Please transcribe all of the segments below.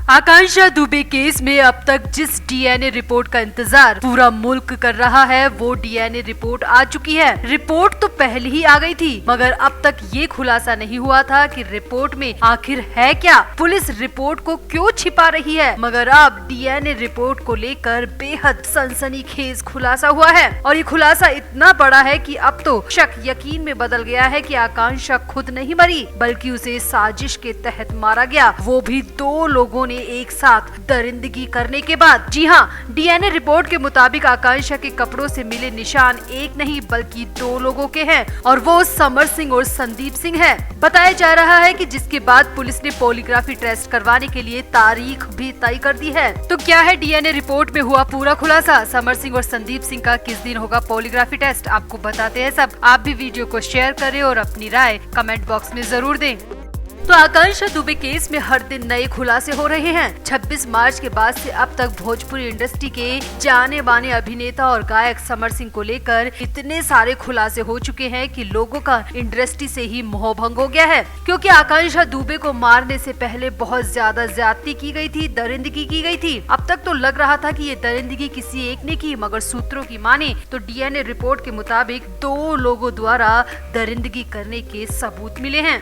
आकांक्षा Dubey case में अब तक जिस डीएनए रिपोर्ट का इंतजार पूरा मुल्क कर रहा है वो डीएनए रिपोर्ट आ चुकी है। रिपोर्ट तो पहले ही आ गई थी, मगर अब तक ये खुलासा नहीं हुआ था कि रिपोर्ट में आखिर है क्या, पुलिस रिपोर्ट को क्यों छिपा रही है। मगर अब डीएनए रिपोर्ट को लेकर बेहद सनसनीखेज खुलासा हुआ है और ये खुलासा इतना बड़ा है कि अब तो शक यकीन में बदल गया है कि आकांक्षा खुद नहीं मरी बल्कि उसे साजिश के तहत मारा गया, वो भी 2 लोगों ने एक साथ दरिंदगी करने के बाद। जी हाँ, डीएनए रिपोर्ट के मुताबिक आकांक्षा के कपड़ों से मिले निशान एक नहीं बल्कि 2 लोगों के हैं और वो समर सिंह और संदीप सिंह है। बताया जा रहा है कि जिसके बाद पुलिस ने पॉलीग्राफी टेस्ट करवाने के लिए तारीख भी तय कर दी है। तो क्या है डीएनए रिपोर्ट में हुआ पूरा खुलासा, समर सिंह और संदीप सिंह का किस दिन होगा पॉलीग्राफी टेस्ट, आपको बताते हैं सब। आप भी वीडियो को शेयर करें और अपनी राय कमेंट बॉक्स में जरूर दें। तो आकांक्षा दुबे केस में हर दिन नए खुलासे हो रहे हैं। 26 मार्च के बाद से अब तक भोजपुरी इंडस्ट्री के जाने माने अभिनेता और गायक समर सिंह को लेकर इतने सारे खुलासे हो चुके हैं कि लोगों का इंडस्ट्री से ही मोहभंग हो गया है, क्योंकि आकांक्षा दुबे को मारने से पहले बहुत ज्यादा ज्यादती की गई थी, दरिंदगी की गई थी। अब तक तो लग रहा था कि ये दरिंदगी किसी एक ने की, मगर सूत्रों की माने तो डीएनए रिपोर्ट के मुताबिक 2 लोगों द्वारा दरिंदगी करने के सबूत मिले हैं।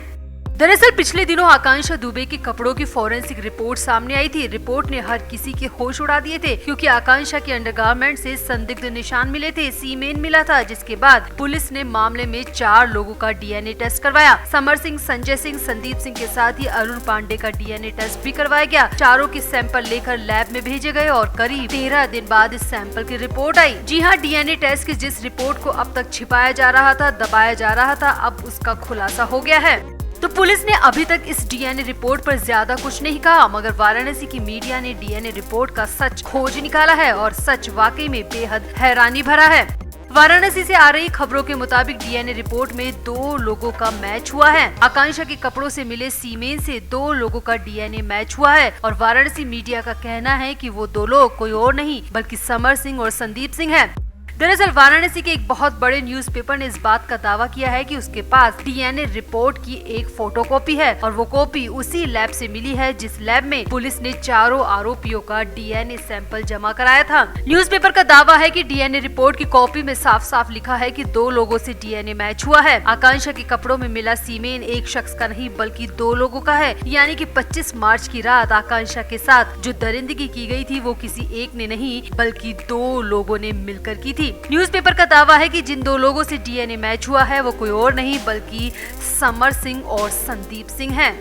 दरअसल पिछले दिनों आकांक्षा दुबे के कपड़ों की फॉरेंसिक रिपोर्ट सामने आई थी। रिपोर्ट ने हर किसी के होश उड़ा दिए थे, क्योंकि आकांक्षा के अंडरगारमेंट से संदिग्ध निशान मिले थे, सीमेन मिला था, जिसके बाद पुलिस ने मामले में 4 लोगों का डीएनए टेस्ट करवाया। समर सिंह, संजय सिंह, संदीप सिंह के साथ ही अरुण पांडे का डीएनए टेस्ट भी करवाया गया। चारों के सैंपल लेकर लैब में भेजे गए और करीब 13 दिन बाद इस सैंपल की रिपोर्ट आई। जी हाँ, डीएनए टेस्ट की जिस रिपोर्ट को अब तक छिपाया जा रहा था, दबाया जा रहा था, अब उसका खुलासा हो गया है। तो पुलिस ने अभी तक इस डीएनए रिपोर्ट पर ज्यादा कुछ नहीं कहा, मगर वाराणसी की मीडिया ने डीएनए रिपोर्ट का सच खोज निकाला है और सच वाकई में बेहद हैरानी भरा है। वाराणसी से आ रही खबरों के मुताबिक डीएनए रिपोर्ट में 2 लोगों का मैच हुआ है। आकांक्षा के कपड़ों से मिले सीमेन से 2 लोगों का डीएनए मैच हुआ है और वाराणसी मीडिया का कहना है कि वो 2 लोग कोई और नहीं बल्कि समर सिंह और संदीप सिंह है। दरअसल वाराणसी के एक बहुत बड़े न्यूज़पेपर ने इस बात का दावा किया है कि उसके पास डीएनए रिपोर्ट की एक फोटोकॉपी है और वो कॉपी उसी लैब से मिली है जिस लैब में पुलिस ने 4 आरोपियों का डीएनए सैंपल जमा कराया था। न्यूज़पेपर का दावा है कि डीएनए रिपोर्ट की कॉपी में साफ साफ लिखा है कि 2 लोगों से डीएनए मैच हुआ है। आकांक्षा के कपड़ों में मिला सीमेन एक शख्स का नहीं बल्कि 2 लोगों का है, यानी कि 25 मार्च की रात आकांक्षा के साथ जो दरिंदगी की गई थी वो किसी एक ने नहीं बल्कि 2 लोगों ने मिलकर की थी। न्यूज़पेपर का दावा है कि जिन 2 लोगों से डीएनए मैच हुआ है वो कोई और नहीं बल्कि समर सिंह और संदीप सिंह हैं।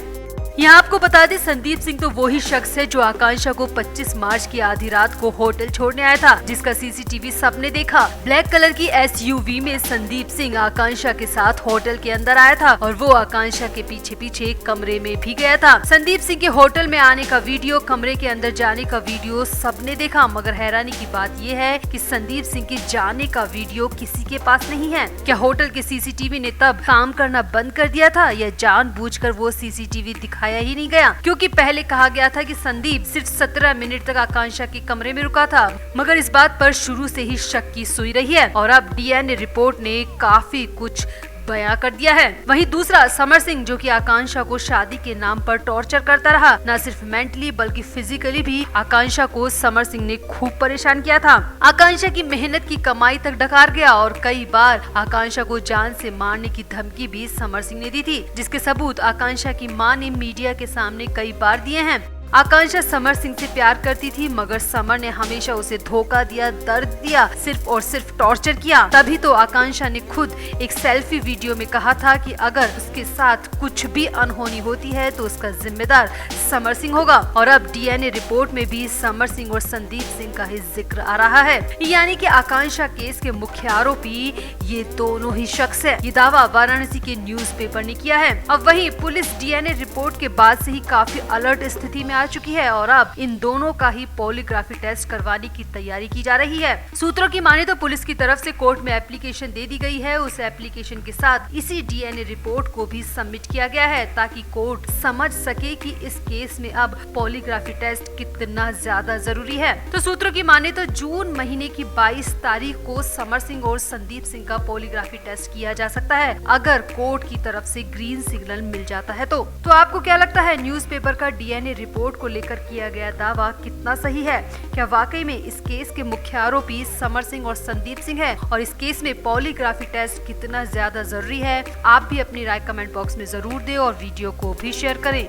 यहाँ आपको बता दें, संदीप सिंह तो वही शख्स है जो आकांक्षा को 25 मार्च की आधी रात को होटल छोड़ने आया था, जिसका सीसीटीवी सबने देखा। ब्लैक कलर की एसयूवी में संदीप सिंह आकांक्षा के साथ होटल के अंदर आया था और वो आकांक्षा के पीछे पीछे कमरे में भी गया था। संदीप सिंह के होटल में आने का वीडियो, कमरे के अंदर जाने का वीडियो सबने देखा, मगर हैरानी की बात ये है कि संदीप सिंह के जाने का वीडियो किसी के पास नहीं है। क्या होटल के सीसीटीवी ने तब काम करना बंद कर दिया था या जानबूझकर वो सीसीटीवी दिखाया ही नहीं गया? क्योंकि पहले कहा गया था कि संदीप सिर्फ 17 मिनट तक आकांक्षा के कमरे में रुका था, मगर इस बात पर शुरू से ही शक की सुई रही है और अब डीएनए रिपोर्ट ने काफी कुछ बयां कर दिया है। वहीं दूसरा समर सिंह, जो कि आकांक्षा को शादी के नाम पर टॉर्चर करता रहा, न सिर्फ मेंटली बल्कि फिजिकली भी आकांक्षा को समर सिंह ने खूब परेशान किया था। आकांक्षा की मेहनत की कमाई तक डकार गया और कई बार आकांक्षा को जान से मारने की धमकी भी समर सिंह ने दी थी, जिसके सबूत आकांक्षा की मां ने मीडिया के सामने कई बार दिए हैं। आकांक्षा समर सिंह से प्यार करती थी, मगर समर ने हमेशा उसे धोखा दिया, दर्द दिया, सिर्फ और सिर्फ टॉर्चर किया। तभी तो आकांक्षा ने खुद एक सेल्फी वीडियो में कहा था कि अगर उसके साथ कुछ भी अनहोनी होती है तो उसका जिम्मेदार समर सिंह होगा। और अब डीएनए रिपोर्ट में भी समर सिंह और संदीप सिंह का ही जिक्र आ रहा है, यानी कि आकांक्षा केस के मुख्य आरोपी ये दोनों ही शख्स है। ये दावा वाराणसी के न्यूज़पेपर ने किया है। अब वहीं पुलिस डीएनए रिपोर्ट के बाद से ही काफी अलर्ट स्थिति में आ चुकी है और अब इन दोनों का ही पॉलीग्राफी टेस्ट करवाने की तैयारी की जा रही है। सूत्रों की माने तो पुलिस की तरफ से कोर्ट में एप्लीकेशन दे दी गई है। उस एप्लीकेशन के साथ इसी डीएनए रिपोर्ट को भी सबमिट किया गया है ताकि कोर्ट समझ सके कि इस केस में अब पॉलीग्राफी टेस्ट कितना ज्यादा जरूरी है। तो सूत्रों की माने तो जून महीने की 22 तारीख को समर सिंह और संदीप सिंह का पॉलीग्राफी टेस्ट किया जा सकता है, अगर कोर्ट की तरफ से ग्रीन सिग्नल मिल जाता है तो आपको क्या लगता है, न्यूज़पेपर का डीएनए रिपोर्ट रिपोर्ट को लेकर किया गया दावा कितना सही है? क्या वाकई में इस केस के मुख्य आरोपी समर सिंह और संदीप सिंह हैं? और इस केस में पॉलीग्राफी टेस्ट कितना ज्यादा जरूरी है? आप भी अपनी राय कमेंट बॉक्स में जरूर दें और वीडियो को भी शेयर करें।